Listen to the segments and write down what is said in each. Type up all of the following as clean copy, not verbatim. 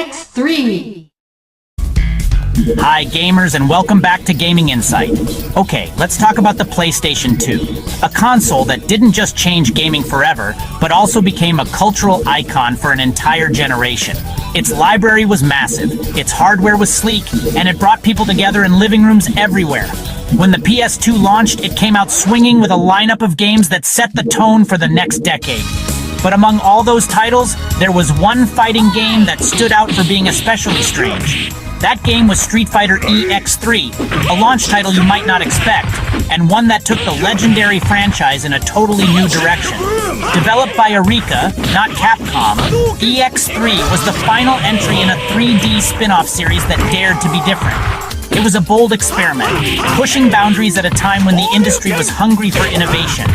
EX3. Hi gamers, and welcome back to Gaming Insight. Okay, let's talk about the PlayStation 2, a console that didn't just change gaming forever, but also became a cultural icon for an entire generation. Its library was massive, its hardware was sleek, and it brought people together in living rooms everywhere. When the PS2 launched, it came out swinging with a lineup of games that set the tone for the next decade. But among all those titles, there was one fighting game that stood out for being especially strange. That game was Street Fighter EX3, a launch title you might not expect, and one that took the legendary franchise in a totally new direction. Developed by Eureka, not Capcom, EX3 was the final entry in a 3D spin-off series that dared to be different. It was a bold experiment, pushing boundaries at a time when the industry was hungry for innovation.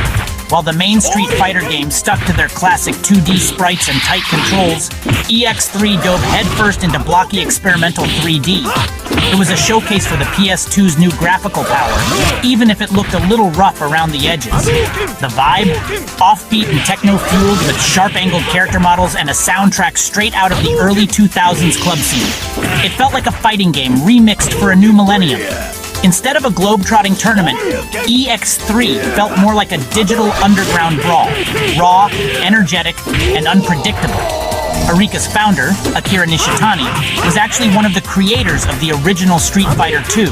While the main Street Fighter games stuck to their classic 2D sprites and tight controls, EX3 dove headfirst into blocky experimental 3D. It was a showcase for the PS2's new graphical power, even if it looked a little rough around the edges. The vibe? Offbeat and techno-fueled with sharp-angled character models and a soundtrack straight out of the early 2000s club scene. It felt like a fighting game remixed for a new millennium. Instead of a globe-trotting tournament, EX3 felt more like a digital underground brawl, raw, energetic, and unpredictable. Eureka's founder, Akira Nishitani, was actually one of the creators of the original Street Fighter II.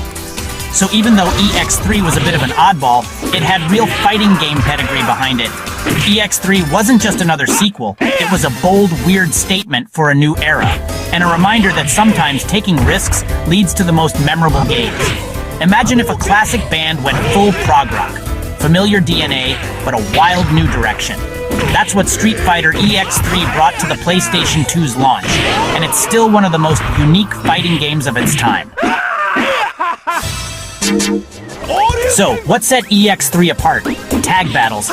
So even though EX3 was a bit of an oddball, it had real fighting game pedigree behind it. EX3 wasn't just another sequel, it was a bold, weird statement for a new era, and a reminder that sometimes taking risks leads to the most memorable games. Imagine if a classic band went full prog rock. Familiar DNA, but a wild new direction. That's what Street Fighter EX3 brought to the PlayStation 2's launch, and it's still one of the most unique fighting games of its time. So, what set EX3 apart? Tag battles,